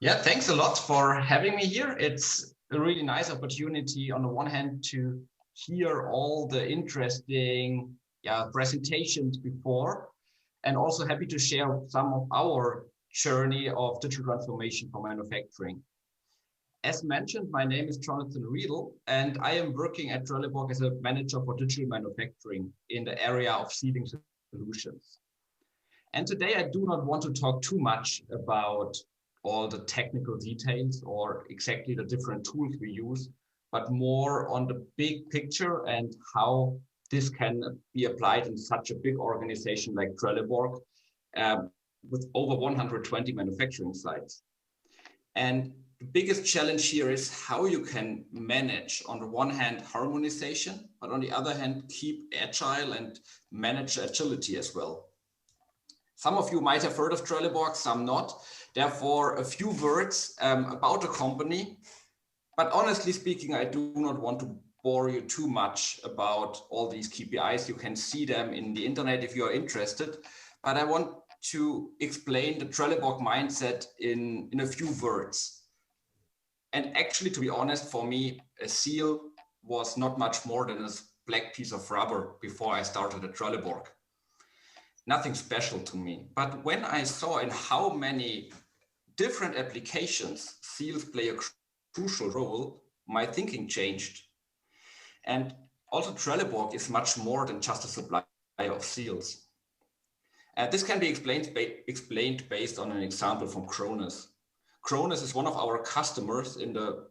Yeah, thanks a lot for having me here. It's a really nice opportunity on the one hand to hear all the interesting presentations before, and also happy to share some of our journey of digital transformation for manufacturing. As mentioned, my name is Jonathan Riedel, and I am working at Trelleborg as a manager for digital manufacturing in the area of sealing solutions. And today I do not want to talk too much about all the technical details or exactly the different tools we use, but more on the big picture and how this can be applied in such a big organization like Trelleborg with over 120 manufacturing sites. And the biggest challenge here is how you can manage, on the one hand, harmonization, but on the other hand, keep agile and manage agility as well. Some of you might have heard of Trelleborg, some not. Therefore, a few words about the company. But honestly speaking, I do not want to bore you too much about all these KPIs. You can see them in the internet if you are interested. But I want to explain the Trelleborg mindset in a few words. And actually, to be honest, for me, a seal was not much more than a black piece of rubber before I started at Trelleborg. Nothing special to me. But when I saw in how many different applications seals play a crucial role, my thinking changed. And also Trelleborg is much more than just a supplier of seals. This can be explained based on an example from Krones. Krones is one of our customers in the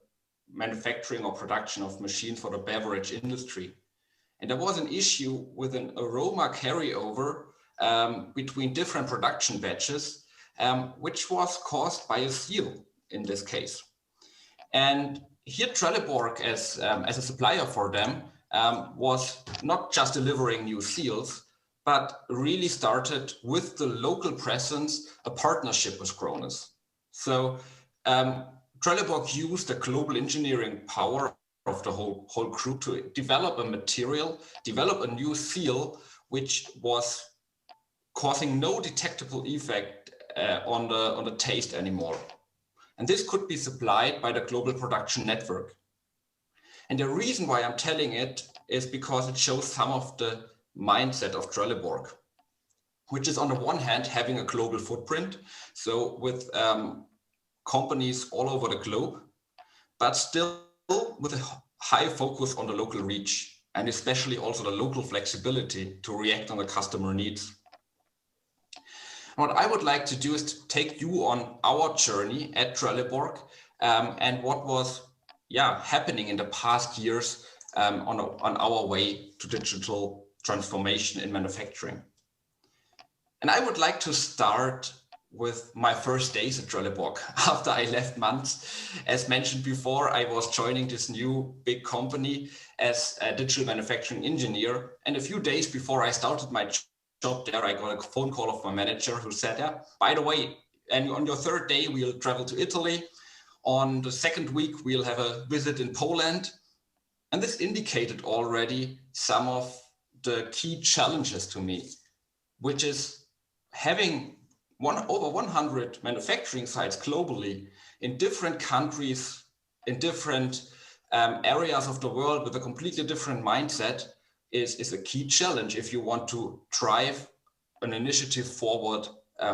manufacturing or production of machines for the beverage industry. And there was an issue with an aroma carryover between different production batches, which was caused by a seal in this case. And here Trelleborg, as a supplier for them, was not just delivering new seals, but really started with the local presence, a partnership with Krones. So Trelleborg used the global engineering power of the whole group to develop a material, develop a new seal, which was causing no detectable effect on the taste anymore. And this could be supplied by the global production network. And the reason why I'm telling it is because it shows some of the mindset of Trelleborg, which is on the one hand having a global footprint, so with companies all over the globe, but still with a high focus on the local reach, and especially also the local flexibility to react on the customer needs. What I would like to do is to take you on our journey at Trelleborg and what was happening in the past years on our way to digital transformation in manufacturing. And I would like to start with my first days at Trelleborg after I left Manz. As mentioned before, I was joining this new big company as a digital manufacturing engineer. And a few days before I started my job there, I got a phone call of my manager who said, yeah, by the way, and on your third day, we'll travel to Italy. On the second week, we'll have a visit in Poland. And this indicated already some of the key challenges to me, which is having over 100 manufacturing sites globally in different countries, in different areas of the world with a completely different mindset is a key challenge if you want to drive an initiative forward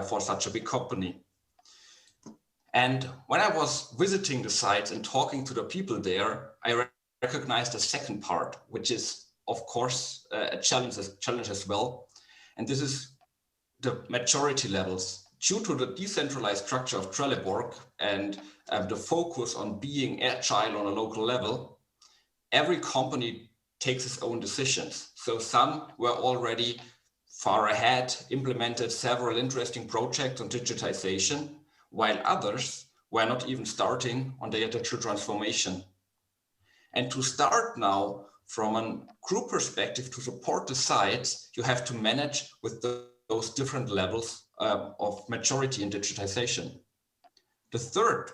for such a big company. And when I was visiting the sites and talking to the people there, I recognized a second part, which is, of course, a challenge as well. And this is the maturity levels. Due to the decentralized structure of Trelleborg and the focus on being agile on a local level, every company takes its own decisions. So some were already far ahead, implemented several interesting projects on digitization, while others were not even starting on their digital transformation. And to start now from a group perspective to support the sites, you have to manage with those different levels of maturity in digitization. The third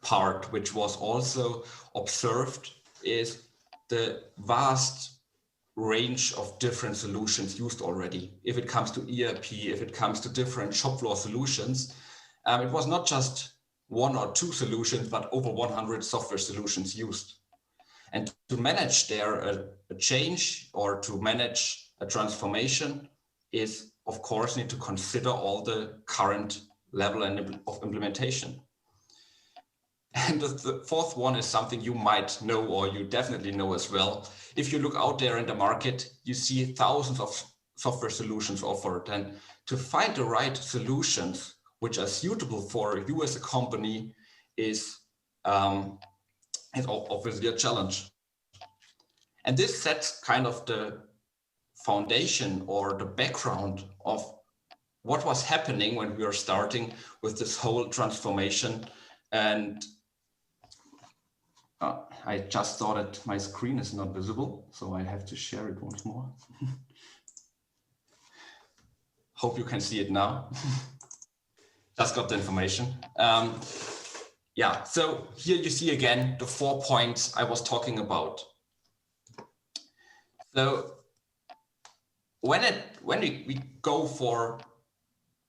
part, which was also observed, is the vast range of different solutions used already. If it comes to ERP, if it comes to different shop floor solutions, it was not just one or two solutions, but over 100 software solutions used. And to manage there a change or to manage a transformation is, of course, need to consider all the current level of implementation. And the fourth one is something you might know, or you definitely know as well. If you look out there in the market, you see thousands of software solutions offered. And to find the right solutions which are suitable for you as a company is obviously a challenge. And this sets kind of the foundation or the background of what was happening when we were starting with this whole transformation. And I just saw that my screen is not visible, so I have to share it once more. Hope you can see it now. Just got the information. Yeah, so here you see again the 4 points I was talking about. So when we go for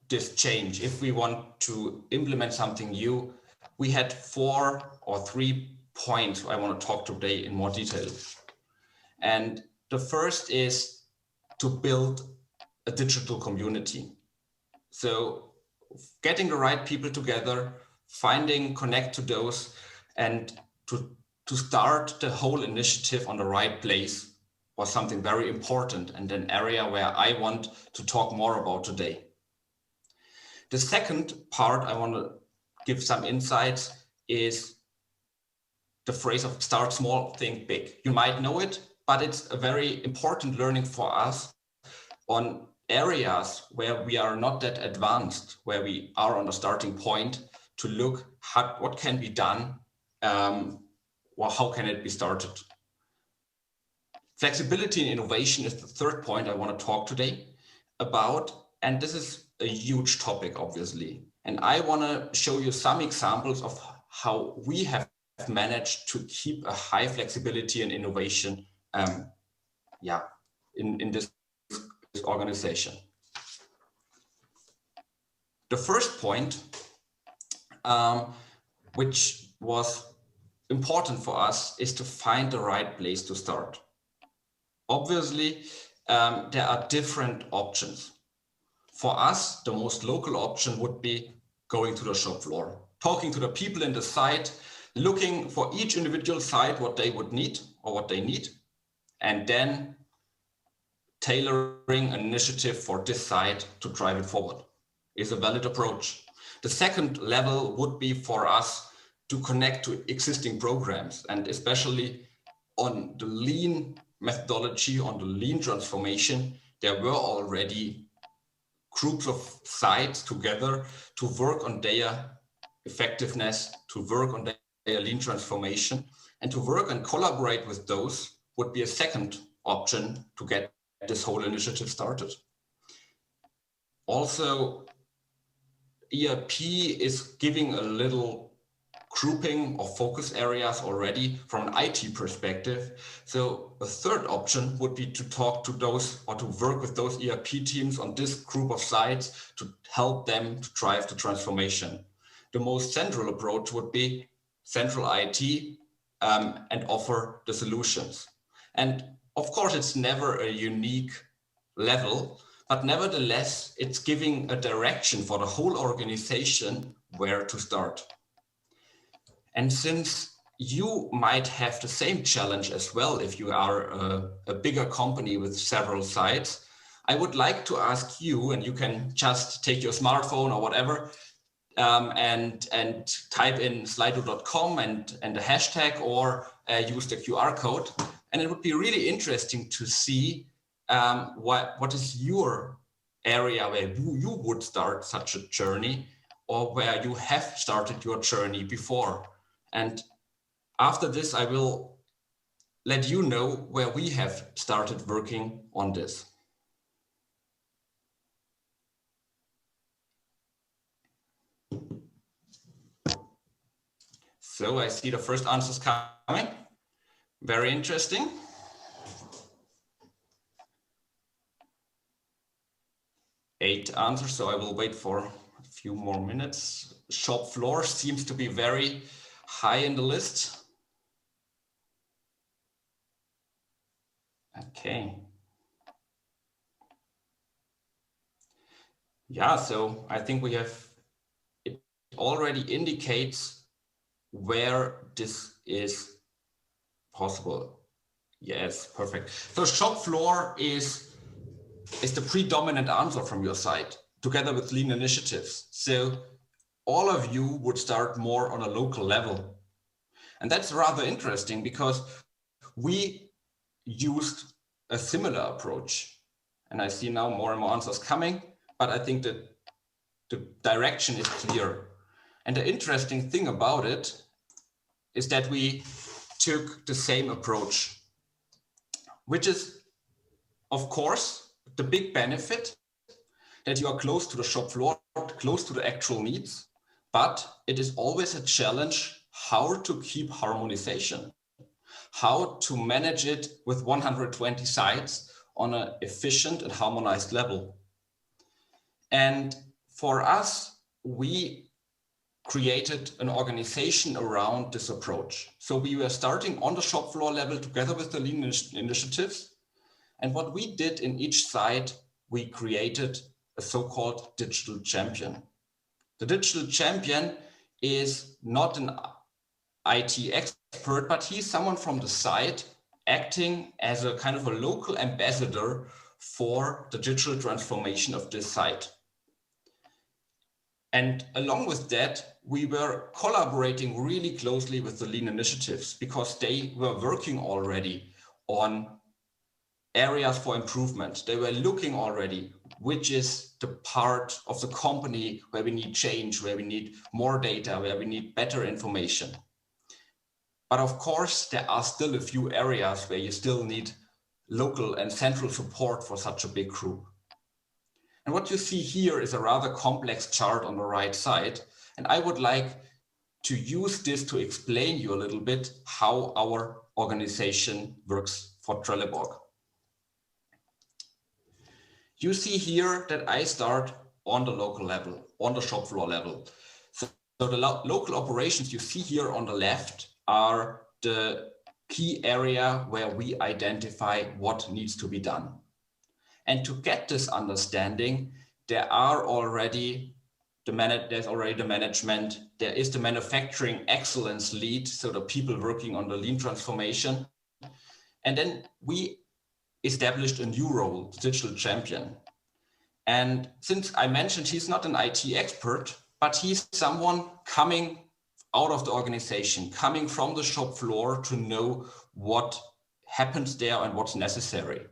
this change, if we want to implement something new, we had 4 or 3 points I want to talk today in more detail. And the first is to build a digital community. So getting the right people together, finding, connect to those, and to start the whole initiative on the right place was something very important and an area where I want to talk more about today. The second part I want to give some insights is the phrase of start small, think big. You might know it, but it's a very important learning for us on areas where we are not that advanced, where we are on the starting point, to look at what can be done, or how can it be started. Flexibility and innovation is the third point I want to talk today about, and this is a huge topic, obviously. And I want to show you some examples of how we have managed to keep a high flexibility and innovation in this organization. The first point, which was important for us, is to find the right place to start. Obviously, there are different options. For us, the most local option would be going to the shop floor, talking to the people in the site, looking for each individual site what they would need or what they need, and then tailoring an initiative for this site to drive it forward is a valid approach. The second level would be for us to connect to existing programs, and especially on the lean methodology, on the lean transformation, there were already groups of sites together to work on their effectiveness, to work on their lean transformation, and to work and collaborate with those would be a second option to get this whole initiative started. Also, ERP is giving a little grouping of focus areas already from an IT perspective. So a third option would be to talk to those or to work with those ERP teams on this group of sites to help them to drive the transformation. The most central approach would be central IT and offer the solutions. And of course, it's never a unique level, but nevertheless, it's giving a direction for the whole organization where to start. And since you might have the same challenge as well if you are a bigger company with several sites, I would like to ask you, and you can just take your smartphone or whatever, and type in slido.com and the hashtag, or use the QR code. And it would be really interesting to see what is your area where you would start such a journey, or where you have started your journey before. And after this, I will let you know where we have started working on this. So I see the first answers coming. Very interesting. Eight answers, so I will wait for a few more minutes. Shop floor seems to be very high in the list. Okay. Yeah, so I think we have, it already indicates where this is possible. Yes, perfect. So shop floor is the predominant answer from your side, together with lean initiatives. So all of you would start more on a local level. And that's rather interesting because we used a similar approach. And I see now more and more answers coming, but I think that the direction is clear. And the interesting thing about it is that we took the same approach, which is, of course, the big benefit that you are close to the shop floor, close to the actual needs, but it is always a challenge how to keep harmonization, how to manage it with 120 sites on an efficient and harmonized level. And for us, we created an organization around this approach. So we were starting on the shop floor level together with the lean initiatives. And what we did in each site, we created a so-called digital champion. The digital champion is not an IT expert, but he's someone from the site acting as a kind of a local ambassador for the digital transformation of this site. And along with that, we were collaborating really closely with the lean initiatives because they were working already on areas for improvement. They were looking already, which is the part of the company where we need change, where we need more data, where we need better information. But of course, there are still a few areas where you still need local and central support for such a big group. And what you see here is a rather complex chart on the right side. And I would like to use this to explain you a little bit how our organization works for Trelleborg. You see here that I start on the local level, on the shop floor level. So the local operations you see here on the left are the key area where we identify what needs to be done. And to get this understanding, there's already the management, there is the manufacturing excellence lead, so the people working on the lean transformation. And then we established a new role, digital champion. And since I mentioned he's not an IT expert, but he's someone coming out of the organization, coming from the shop floor to know what happens there and what's necessary.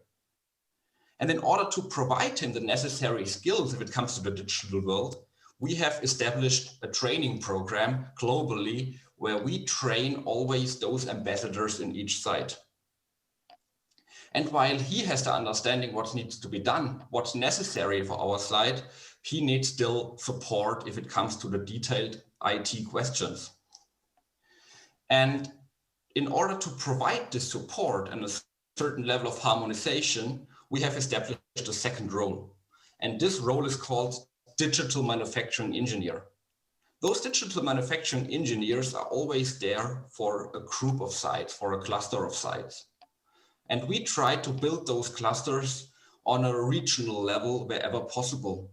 And in order to provide him the necessary skills if it comes to the digital world, we have established a training program globally where we train always those ambassadors in each site. And while he has the understanding what needs to be done, what's necessary for our site, he needs still support if it comes to the detailed IT questions. And in order to provide this support and a certain level of harmonization, we have established a second role. And this role is called digital manufacturing engineer. Those digital manufacturing engineers are always there for a group of sites, for a cluster of sites. And we try to build those clusters on a regional level wherever possible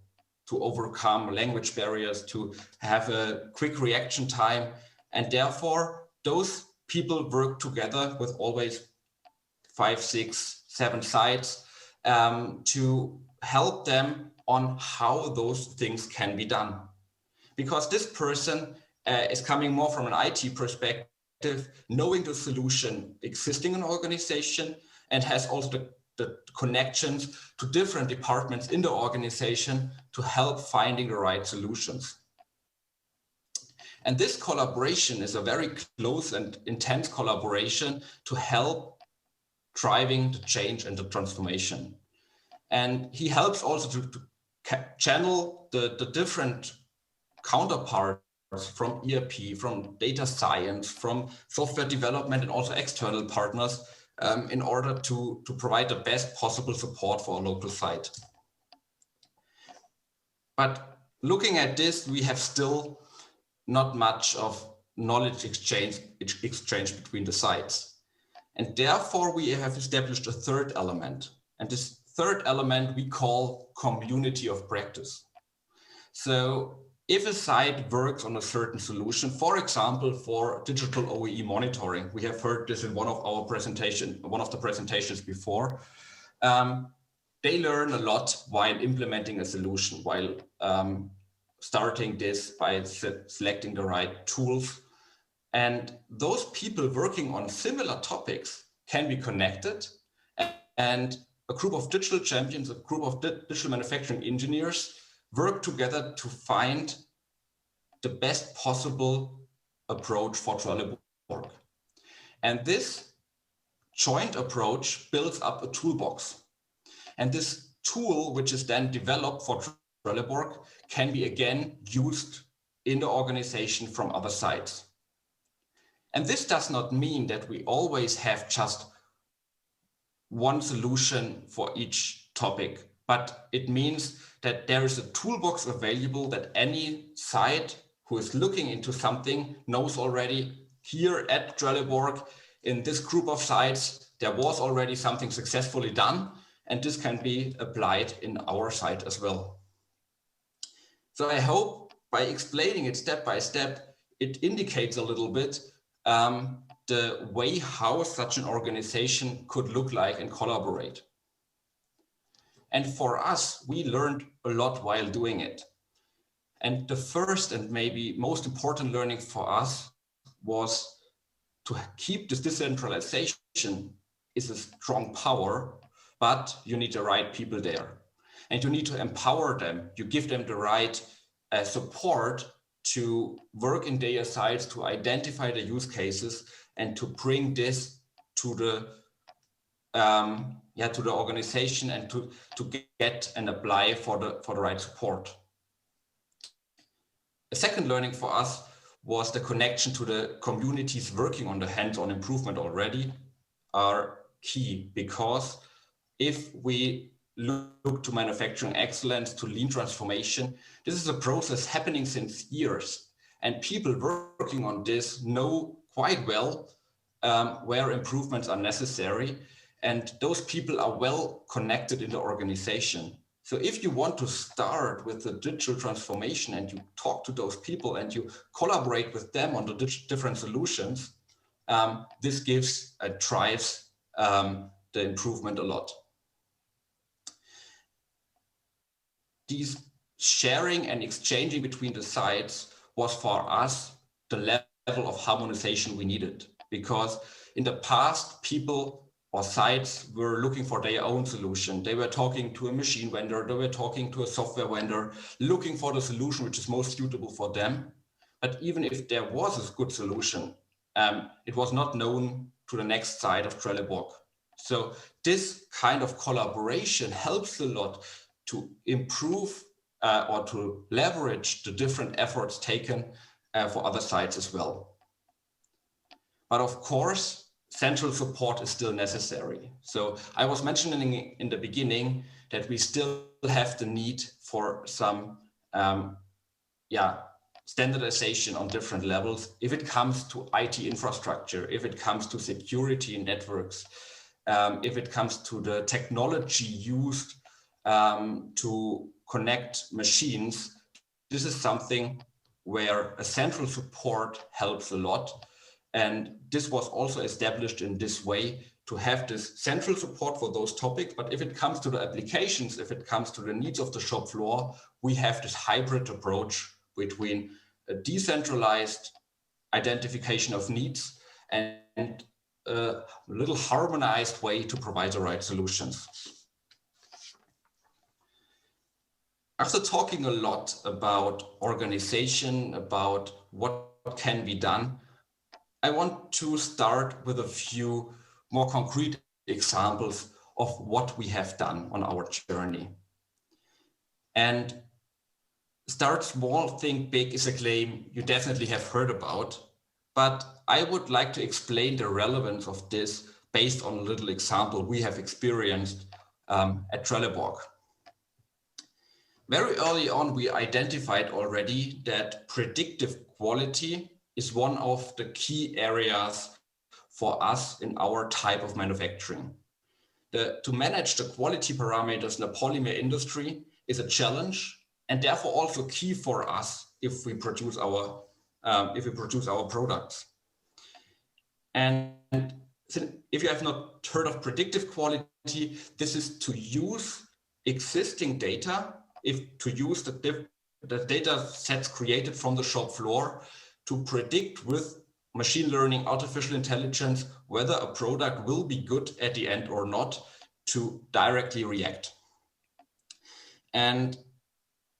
to overcome language barriers, to have a quick reaction time. And therefore, those people work together with always 5, 6, 7 sites to help them on how those things can be done. Because this person is coming more from an IT perspective, knowing the solution existing in an organization, and has also the connections to different departments in the organization to help finding the right solutions. And this collaboration is a very close and intense collaboration to help driving the change and the transformation. And he helps also to channel the different counterparts from ERP, from data science, from software development, and also external partners in order to provide the best possible support for a local site. But looking at this, we have still not much of knowledge exchange between the sides. And therefore, we have established a third element. And this third element we call community of practice. So if a site works on a certain solution, for example, for digital OEE monitoring, we have heard this in one of the presentations before, they learn a lot while implementing a solution, while starting this by selecting the right tools. And those people working on similar topics can be connected, and a group of digital champions, a group of digital manufacturing engineers work together to find the best possible approach for Trelleborg. And this joint approach builds up a toolbox. And this tool, which is then developed for Trelleborg, can be again used in the organization from other sides. And this does not mean that we always have just one solution for each topic, but it means that there is a toolbox available that any site who is looking into something knows already. Here at Trelleborg, in this group of sites, there was already something successfully done, and this can be applied in our site as well. So I hope by explaining it step by step, it indicates a little bit the way how such an organization could look like and collaborate. And for us, we learned a lot while doing it. And the first and maybe most important learning for us was to keep this decentralization is a strong power, but you need the right people there. And you need to empower them. You give them the right support to work in their sites, to identify the use cases, and to bring this to the organization and to get and apply for the right support. A second learning for us was the connection to the communities working on the hands-on improvement already are key, because if we look to manufacturing excellence, to lean transformation, this is a process happening since years, and people working on this know quite well where improvements are necessary, and those people are well connected in the organization. So if you want to start with the digital transformation and you talk to those people and you collaborate with them on the different solutions, this gives and drives the improvement a lot. These sharing and exchanging between the sites was for us the level of harmonization we needed, because in the past, people or sites were looking for their own solution. They were talking to a machine vendor, they were talking to a software vendor, looking for the solution which is most suitable for them. But even if there was a good solution, it was not known to the next side of Trelleborg. So this kind of collaboration helps a lot to improve or to leverage the different efforts taken for other sites as well. But of course, central support is still necessary. So I was mentioning in the beginning that we still have the need for some standardization on different levels. If it comes to IT infrastructure, if it comes to security networks, if it comes to the technology used to connect machines, this is something where a central support helps a lot. And this was also established in this way to have this central support for those topics. But if it comes to the applications, if it comes to the needs of the shop floor, we have this hybrid approach between a decentralized identification of needs and a little harmonized way to provide the right solutions. After talking a lot about organization, about what can be done, I want to start with a few more concrete examples of what we have done on our journey. And start small, think big is a claim you definitely have heard about, but I would like to explain the relevance of this based on a little example we have experienced at Trelleborg. very early on, we identified already that predictive quality is one of the key areas for us in our type of manufacturing. To manage the quality parameters in the polymer industry is a challenge, and therefore also key for us if we produce our products. And if you have not heard of predictive quality, this is to use existing data, to use the data sets created from the shop floor to predict with machine learning, artificial intelligence, whether a product will be good at the end or not, to directly react. And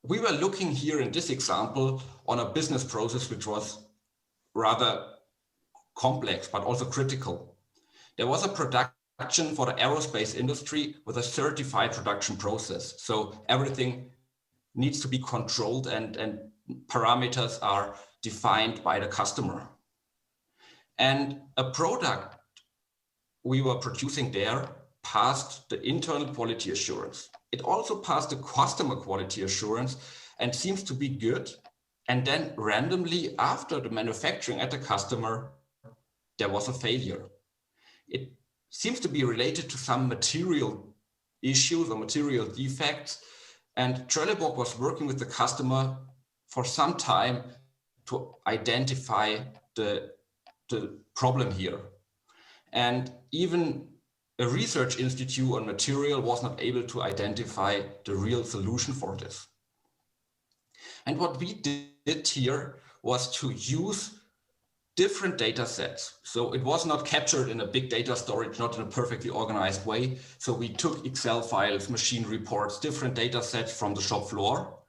we were looking here in this example on a business process which was rather complex, but also critical. There was a production for the aerospace industry with a certified production process. So everything needs to be controlled and parameters are defined by the customer. And a product we were producing there passed the internal quality assurance. It also passed the customer quality assurance and seems to be good. And then randomly after the manufacturing at the customer, there was a failure. It seems to be related to some material issues or material defects. And Trelleborg was working with the customer for some time to identify the problem here. And even a research institute on material was not able to identify the real solution for this. And what we did here was to use different data sets. So it was not captured in a big data storage, not in a perfectly organized way. So we took Excel files, machine reports, different data sets from the shop floor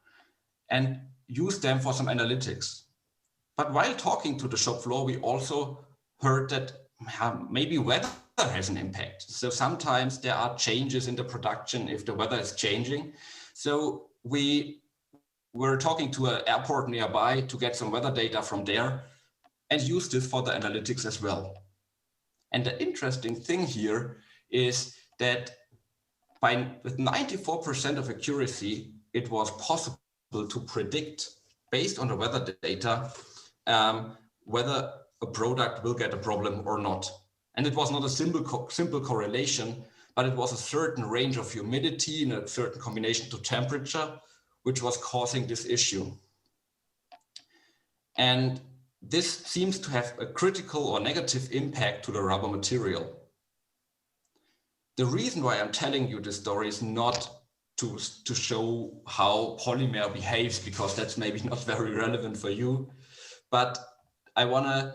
and used them for some analytics. But while talking to the shop floor, we also heard that maybe weather has an impact. So sometimes there are changes in the production if the weather is changing. So we were talking to an airport nearby to get some weather data from there and use this for the analytics as well. And the interesting thing here is that with 94% of accuracy, it was possible to predict, based on the weather data, whether a product will get a problem or not. And it was not a simple correlation, but it was a certain range of humidity and a certain combination to temperature, which was causing this issue. And this seems to have a critical or negative impact to the rubber material. The reason why I'm telling you this story is not to show how polymer behaves, because that's maybe not very relevant for you, but I want to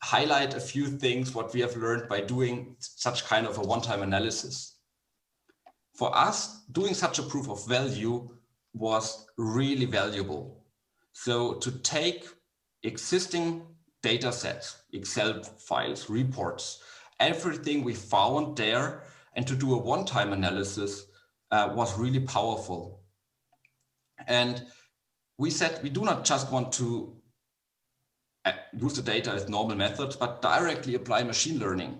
highlight a few things what we have learned by doing such kind of a one-time analysis. For us, doing such a proof of value was really valuable. So to take existing data sets, Excel files, reports, everything we found there, and to do a one-time analysis was really powerful. And we said we do not just want to use the data as normal methods, but directly apply machine learning.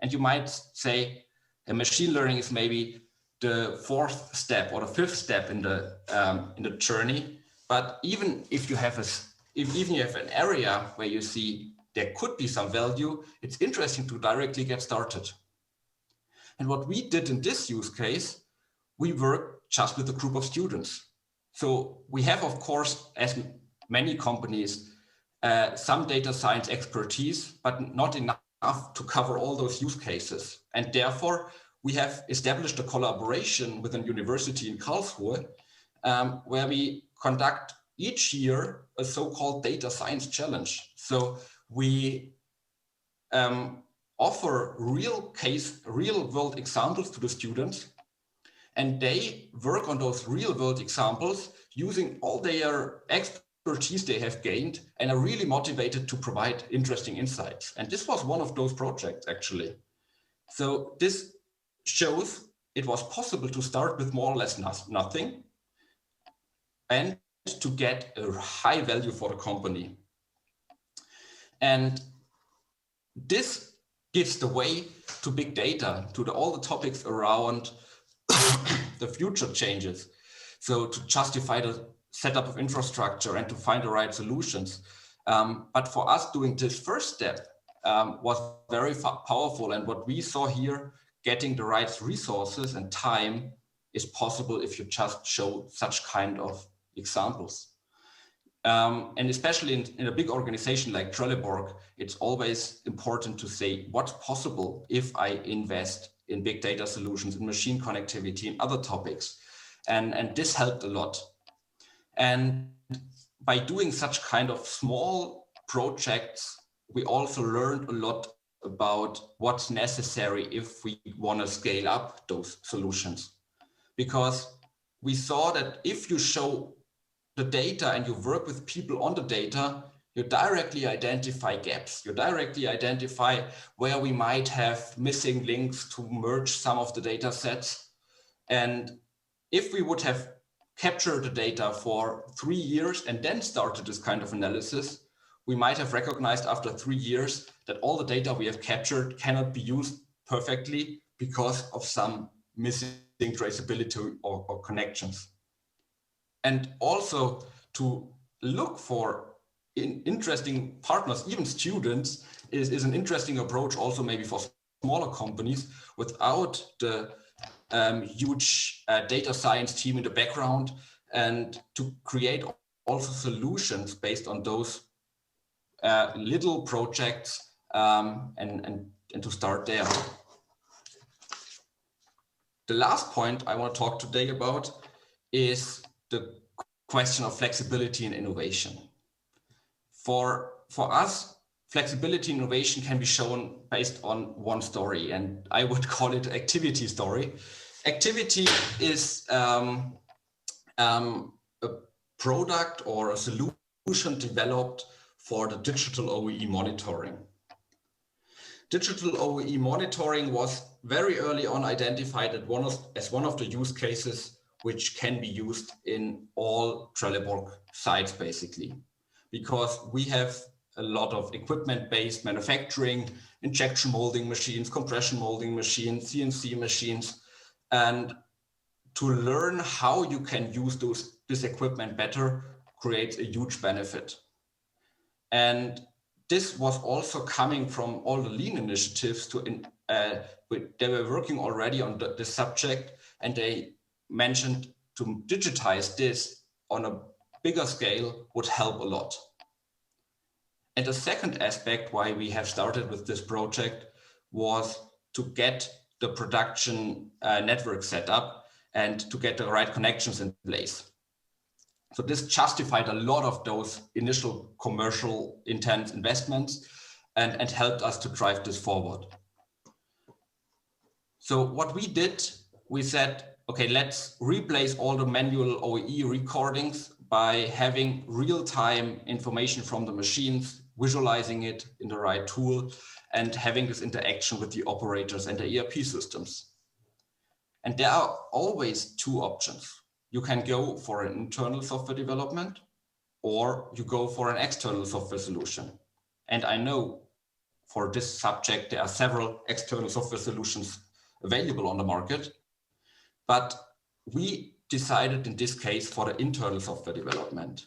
And you might say machine learning is maybe the fourth step or the fifth step in the journey. But even if you have an area where you see there could be some value, it's interesting to directly get started. And what we did in this use case, we worked just with a group of students. So we have, of course, as many companies, some data science expertise, but not enough to cover all those use cases. And therefore, we have established a collaboration with a university in Karlsruhe, where we conduct each year a so-called data science challenge. So we offer real world examples to the students, and they work on those real world examples using all their expertise they have gained and are really motivated to provide interesting insights. And this was one of those projects, actually. So this shows it was possible to start with more or less nothing and to get a high value for the company. And this gives the way to big data, to all the topics around the future changes. So to justify the setup of infrastructure and to find the right solutions. But for us, doing this first step was very powerful. And what we saw here, getting the right resources and time is possible if you just show such kind of examples. And especially in a big organization like Trelleborg, it's always important to say what's possible if I invest in big data solutions, in machine connectivity, and other topics. And this helped a lot. And by doing such kind of small projects, we also learned a lot about what's necessary if we want to scale up those solutions. Because we saw that if you show the data and you work with people on the data, you directly identify gaps. You directly identify where we might have missing links to merge some of the data sets. And if we would have captured the data for 3 years and then started this kind of analysis, we might have recognized after 3 years that all the data we have captured cannot be used perfectly because of some missing traceability or connections. And also to look for interesting partners, even students, is an interesting approach also maybe for smaller companies without the huge data science team in the background, and to create also solutions based on those little projects and to start there. The last point I want to talk today about is the question of flexibility and innovation. For us, flexibility and innovation can be shown based on one story, and I would call it activity story. Activity is a product or a solution developed for the digital OEE monitoring. Digital OEE monitoring was very early on identified as one of the use cases which can be used in all Trelleborg sites, basically, because we have a lot of equipment-based manufacturing, injection molding machines, compression molding machines, CNC machines, and to learn how you can use this equipment better creates a huge benefit. And this was also coming from all the lean initiatives. They were working already on this subject, and they mentioned to digitize this on a bigger scale would help a lot. And the second aspect why we have started with this project was to get the production network set up and to get the right connections in place. So this justified a lot of those initial commercial intense investments and helped us to drive this forward. So what we did, we said, okay, let's replace all the manual OEE recordings by having real-time information from the machines, visualizing it in the right tool, and having this interaction with the operators and the ERP systems. And there are always two options. You can go for an internal software development, or you go for an external software solution. And I know for this subject, there are several external software solutions available on the market, but we decided in this case for the internal software development.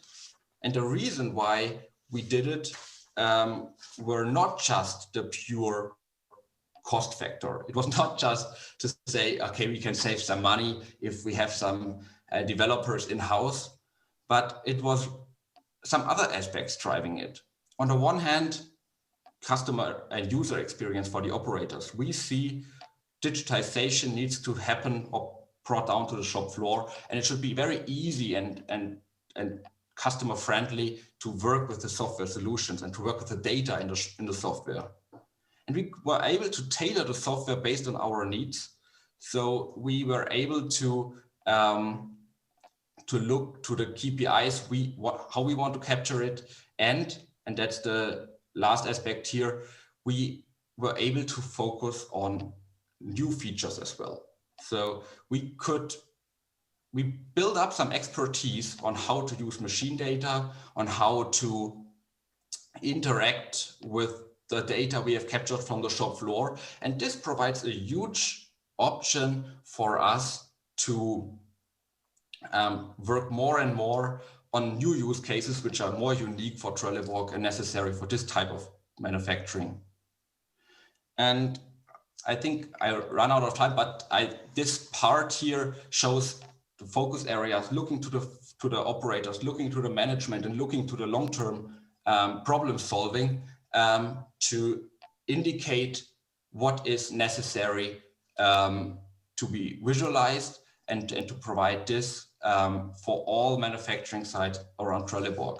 And the reason why we did it were not just the pure cost factor. It was not just to say, okay, we can save some money if we have some developers in-house, but it was some other aspects driving it. On the one hand, customer and user experience for the operators. We see digitization needs to happen or brought down to the shop floor, and it should be very easy and customer friendly to work with the software solutions and to work with the data in the software. And we were able to tailor the software based on our needs. So we were able to look to the KPIs, how we want to capture it, and that's the last aspect here, we were able to focus on new features as well. So we build up some expertise on how to use machine data, on how to interact with the data we have captured from the shop floor. And this provides a huge option for us to work more and more on new use cases which are more unique for Trelleborg and necessary for this type of manufacturing. And I think I run out of time, but this part here shows the focus areas, looking to the operators, looking to the management, and looking to the long-term problem solving to indicate what is necessary to be visualized and to provide this for all manufacturing sites around Trelleborg.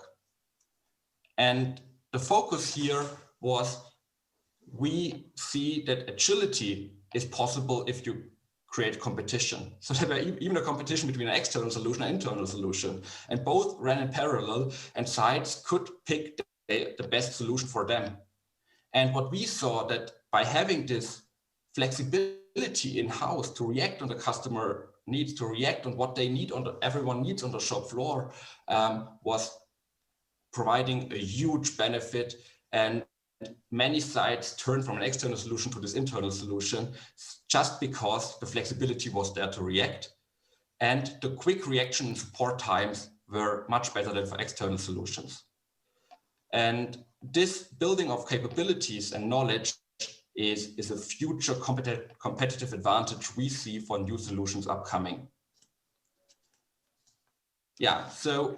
And the focus here was, we see that agility is possible if you create competition. So there were even a competition between an external solution and internal solution, and both ran in parallel, and sites could pick the best solution for them. And what we saw, that by having this flexibility in-house to react on the customer needs, to react on what they need, everyone needs on the shop floor, was providing a huge benefit. And many sites turned from an external solution to this internal solution just because the flexibility was there to react. And the quick reaction and support times were much better than for external solutions. And this building of capabilities and knowledge is a future competitive advantage we see for new solutions upcoming. Yeah, so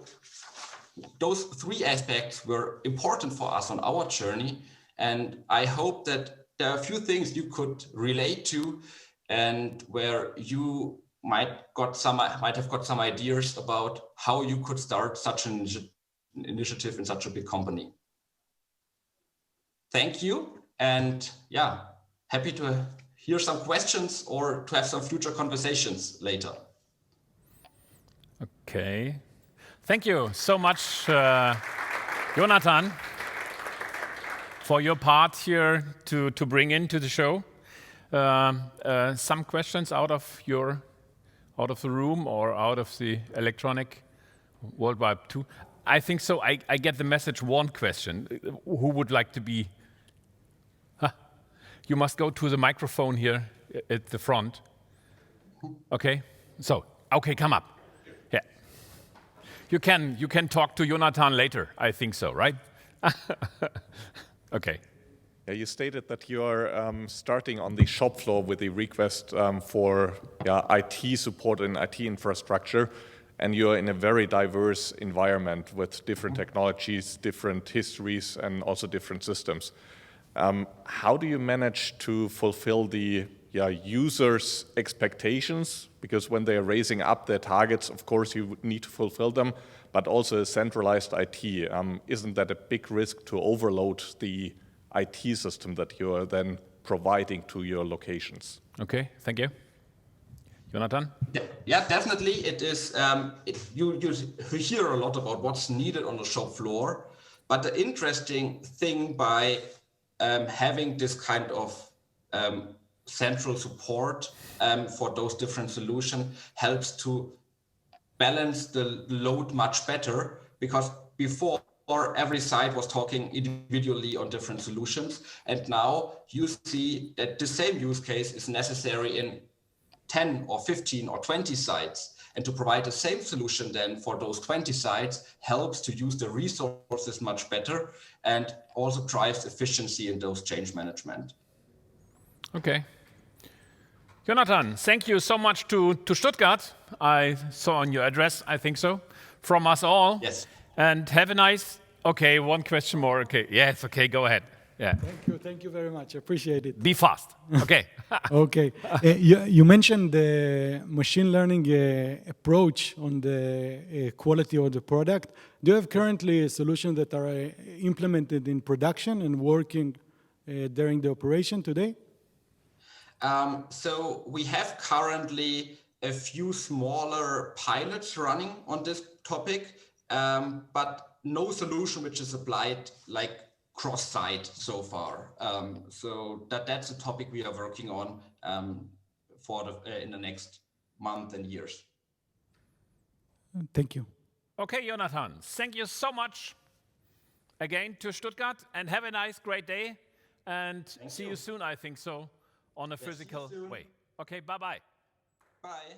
those three aspects were important for us on our journey. And I hope that there are a few things you could relate to, and where you might have got some ideas about how you could start such an initiative in such a big company. Thank you. And yeah, happy to hear some questions or to have some future conversations later. Okay. Thank you so much, Jonathan, for your part here to bring into the show. Some questions out of the room or out of the electronic worldwide too. I think so. I get the message. One question: who would like to be? You must go to the microphone here at the front. Okay. So okay, come up. Yeah. You can talk to Jonathan later. I think so, right? Okay. Yeah, you stated that you are starting on the shop floor with the request for IT support and IT infrastructure, and you're in a very diverse environment with different technologies, different histories, and also different systems. How do you manage to fulfill the users' expectations? Because when they are raising up their targets, of course, you need to fulfill them, but also a centralized IT. Isn't that a big risk to overload the IT system that you are then providing to your locations? Okay, thank you. Jonathan? Yeah, definitely. It is. You hear a lot about what's needed on the shop floor, but the interesting thing by having this kind of central support for those different solutions helps to balance the load much better, because before every site was talking individually on different solutions, and now you see that the same use case is necessary in 10 or 15 or 20 sites, and to provide the same solution then for those 20 sites helps to use the resources much better and also drives efficiency in those change management. Okay. Jonathan, thank you so much to Stuttgart. I saw on your address, I think so, from us all. Yes. And have a nice, okay, one question more. Okay, yes, okay, go ahead. Yeah. Thank you very much. I appreciate it. Be fast. Okay. Okay. You mentioned the machine learning approach on the quality of the product. Do you have currently solutions that are implemented in production and working during the operation today? So we have currently a few smaller pilots running on this topic, but no solution which is applied like cross-site so far. So that's a topic we are working on in the next month and years. Thank you. Okay, Jonathan, thank you so much again to Stuttgart, and have a nice, great day, and see you soon, I think so, on a physical way. Okay, bye-bye. Bye.